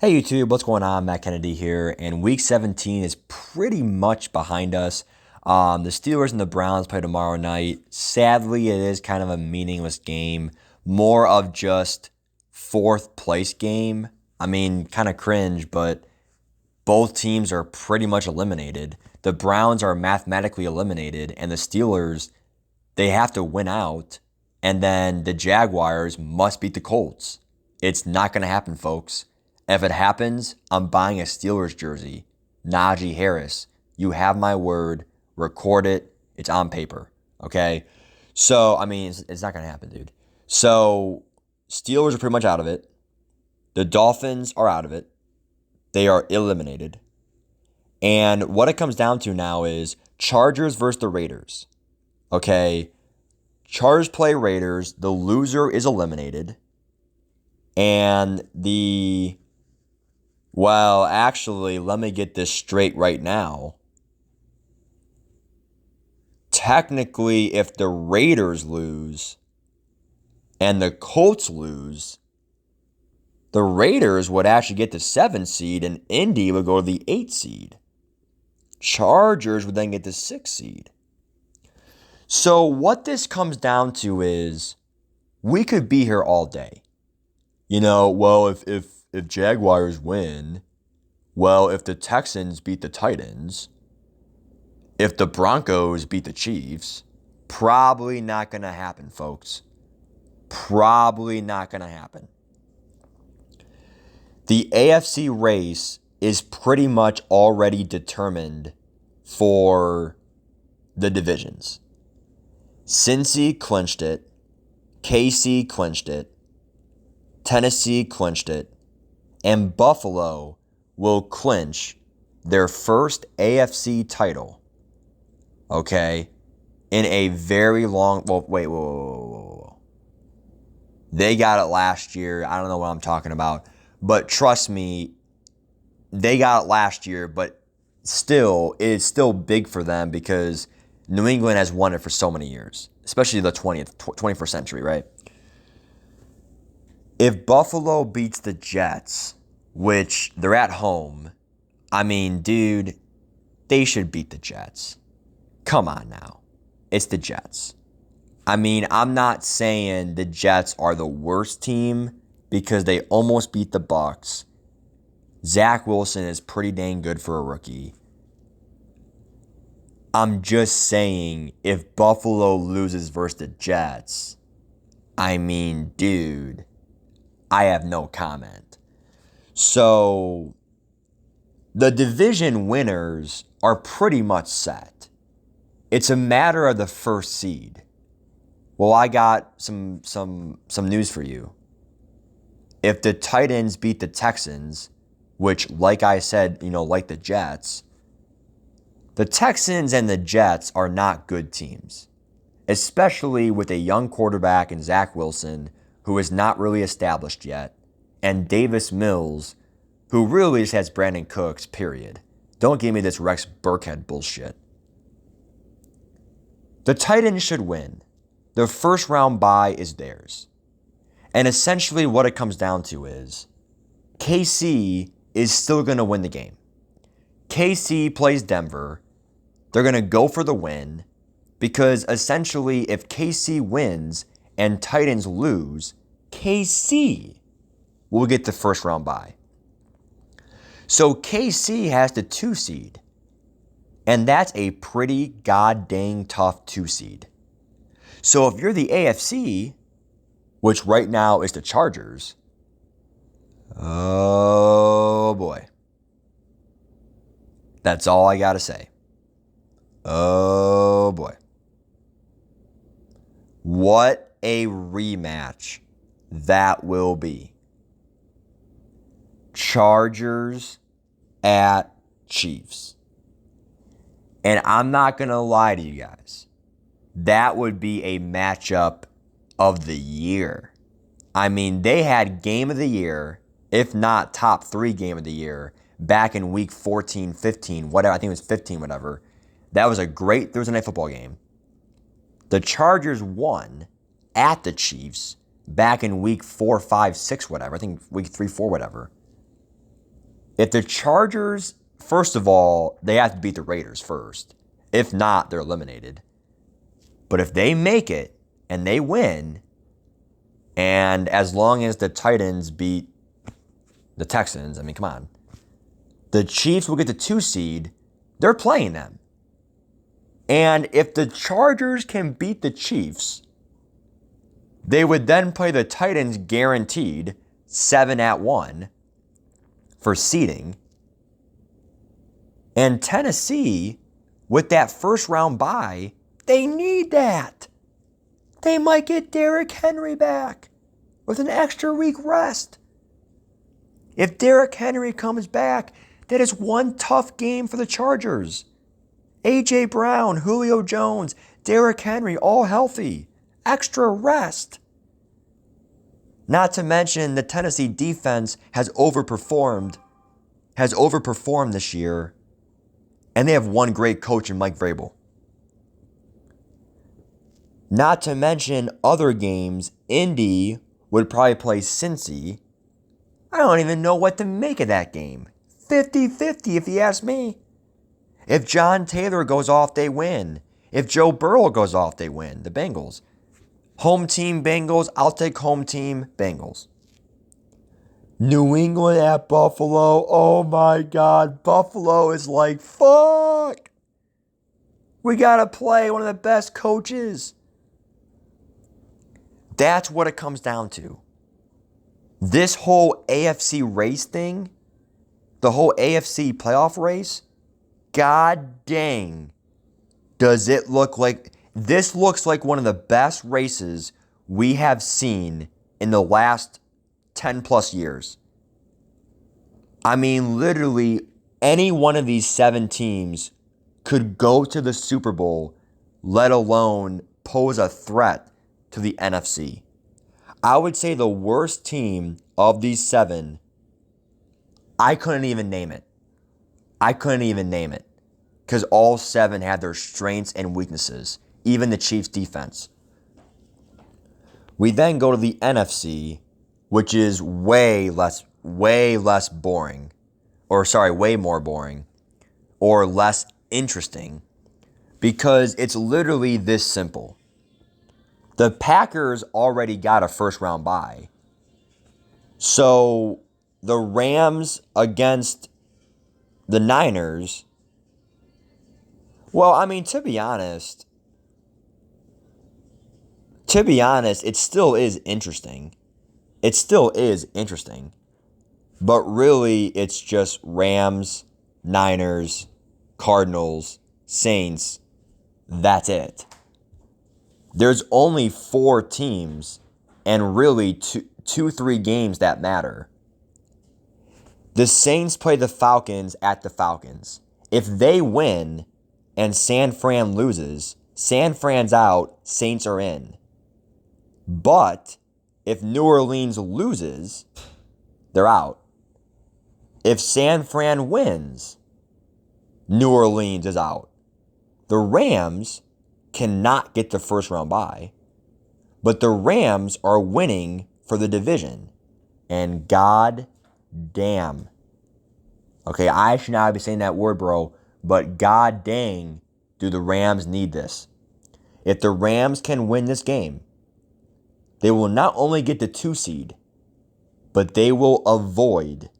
Hey YouTube, what's going on? Matt Kennedy here, and Week 17 is pretty much behind us. The Steelers and the Browns play tomorrow night. Sadly, it is kind of a meaningless game, more of just fourth place game. I mean, kind of cringe, but both teams are pretty much eliminated. The Browns are mathematically eliminated, and the Steelers, they have to win out, and then the Jaguars must beat the Colts. It's not going to happen, folks. If it happens, I'm buying a Steelers jersey. Najee Harris. You have my word. Record it. It's on paper. Okay? So, I mean, it's not going to happen, dude. So, Steelers are pretty much out of it. The Dolphins are out of it. They are eliminated. And what it comes down to now is Chargers versus the Raiders. Okay? Chargers play Raiders. The loser is eliminated. And well, actually, let me get this straight right now. Technically, if the Raiders lose and the Colts lose, the Raiders would actually get the 7th seed and Indy would go to the 8th seed. Chargers would then get the 6th seed. So what this comes down to is we could be here all day. Well, if Jaguars win, well, if the Texans beat the Titans, if the Broncos beat the Chiefs, probably not going to happen, folks. Probably not going to happen. The AFC race is pretty much already determined for the divisions. Cincy clinched it. KC clinched it. Tennessee clinched it. And Buffalo will clinch their first AFC title, okay, in a very long, well, wait, whoa. They got it last year. I don't know what I'm talking about. But trust me, they got it last year, but still, it's still big for them because New England has won it for so many years, especially the 21st century, right? If Buffalo beats the Jets, which they're at home, I mean, dude, they should beat the Jets. Come on now. It's the Jets. I mean, I'm not saying the Jets are the worst team because they almost beat the Bucs. Zach Wilson is pretty dang good for a rookie. I'm just saying if Buffalo loses versus the Jets, I mean, dude, I have no comment. So, the division winners are pretty much set. It's a matter of the first seed. Well, I got some news for you. If the Titans beat the Texans, which, like I said, like the Jets, the Texans and the Jets are not good teams, especially with a young quarterback in Zach Wilson, who is not really established yet, and Davis Mills, who really just has Brandon Cooks, period. Don't give me this Rex Burkhead bullshit. The Titans should win. The first round bye is theirs. And essentially what it comes down to is KC is still going to win the game. KC plays Denver. They're going to go for the win because essentially if KC wins and Titans lose, KC will get the first round bye. So KC has the 2 seed. And that's a pretty god-dang tough 2 seed. So if you're the AFC, which right now is the Chargers, oh boy. That's all I got to say. Oh boy. What a rematch that will be. Chargers at Chiefs. And I'm not going to lie to you guys. That would be a matchup of the year. I mean, they had game of the year, if not top 3 game of the year, back in week 14, 15, whatever. I think it was 15, whatever. That was a great Thursday night football game. The Chargers won at the Chiefs back in week 4, 5, 6, whatever. I think week 3, 4, whatever. If the Chargers, first of all, they have to beat the Raiders first. If not, they're eliminated. But if they make it and they win, and as long as the Titans beat the Texans, I mean, come on. The Chiefs will get the 2 seed. They're playing them. And if the Chargers can beat the Chiefs, they would then play the Titans guaranteed 7-1 for seeding. And Tennessee, with that first round bye, they need that. They might get Derrick Henry back with an extra week rest. If Derrick Henry comes back, that is one tough game for the Chargers. A.J. Brown, Julio Jones, Derrick Henry, all healthy. Extra rest. Not to mention the Tennessee defense has overperformed this year, and they have one great coach in Mike Vrabel. Not to mention other games, Indy would probably play Cincy. I don't even know what to make of that game. 50-50 if you ask me. If John Taylor goes off, they win. If Joe Burrow goes off, they win. The Bengals. Home team Bengals, I'll take home team Bengals. New England at Buffalo. Oh my God. Buffalo is like, fuck. We got to play one of the best coaches. That's what it comes down to. This whole AFC race thing, the whole AFC playoff race, God dang, does it look like, this looks like one of the best races we have seen in the last 10 plus years. I mean, literally, any one of these 7 teams could go to the Super Bowl, let alone pose a threat to the NFC. I would say the worst team of these 7, I couldn't even name it. Because all 7 had their strengths and weaknesses, even the Chiefs' defense. We then go to the NFC, which is way more boring, or less interesting, because it's literally this simple. The Packers already got a first round bye. So the Rams against the Niners, well, I mean, to be honest, it still is interesting. But really, it's just Rams, Niners, Cardinals, Saints. That's it. There's only 4 teams and really 3 games that matter. The Saints play the Falcons at the Falcons. If they win and San Fran loses, San Fran's out, Saints are in. But if New Orleans loses, they're out. If San Fran wins, New Orleans is out. The Rams cannot get the first round bye, but the Rams are winning for the division. And God damn. Okay, I should not be saying that word, bro, but God dang, do the Rams need this. If the Rams can win this game, they will not only get the 2 seed, but they will avoid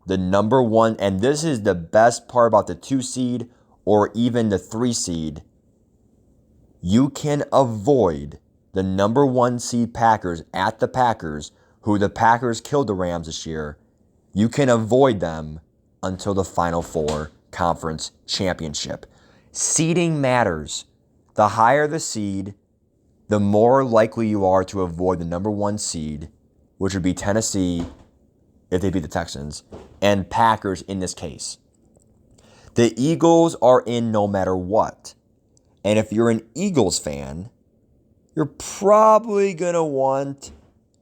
the number 1, and this is the best part about the 2 seed or even the 3 seed. You can avoid the number 1 seed Packers at the Packers, who the Packers killed the Rams this year. You can avoid them until the Final Four Conference Championship. Seeding matters. The higher the seed, the more likely you are to avoid the number 1 seed, which would be Tennessee if they beat the Texans, and Packers in this case. The Eagles are in no matter what. And if you're an Eagles fan, you're probably going to want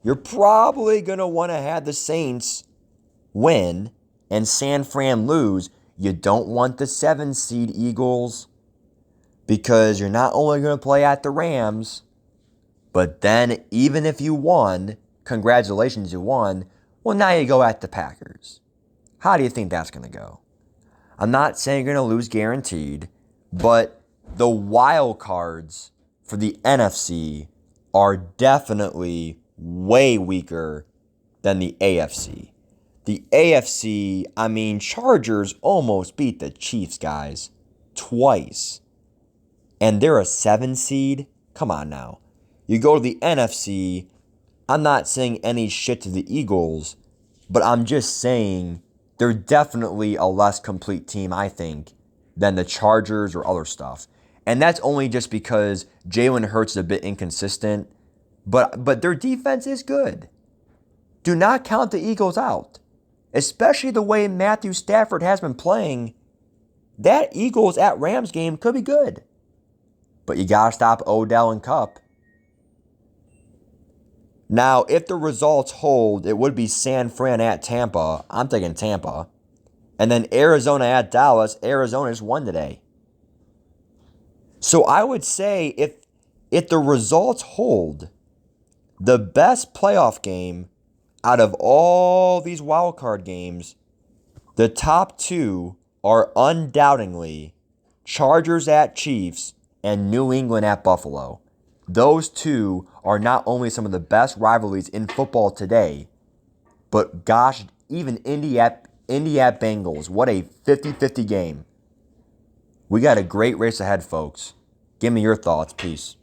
to have the Saints win and San Fran lose. You don't want the 7 seed Eagles because you're not only going to play at the Rams, but then even if you won, congratulations, you won, well, now you go at the Packers. How do you think that's going to go? I'm not saying you're going to lose guaranteed, but the wild cards for the NFC are definitely way weaker than the AFC. The AFC, I mean, Chargers almost beat the Chiefs, guys, twice. And they're a 7 seed? Come on now. You go to the NFC, I'm not saying any shit to the Eagles, but I'm just saying they're definitely a less complete team, I think, than the Chargers or other stuff. And that's only just because Jalen Hurts is a bit inconsistent, but their defense is good. Do not count the Eagles out. Especially the way Matthew Stafford has been playing. That Eagles at Rams game could be good. But you got to stop Odell and Kupp. Now, if the results hold, it would be San Fran at Tampa. I'm taking Tampa. And then Arizona at Dallas. Arizona's won today. So I would say if the results hold, the best playoff game out of all these wildcard games, the top two are undoubtedly Chargers at Chiefs and New England at Buffalo. Those two are not only some of the best rivalries in football today, but gosh, even Indy at Bengals. What a 50-50 game. We got a great race ahead, folks. Give me your thoughts. Peace.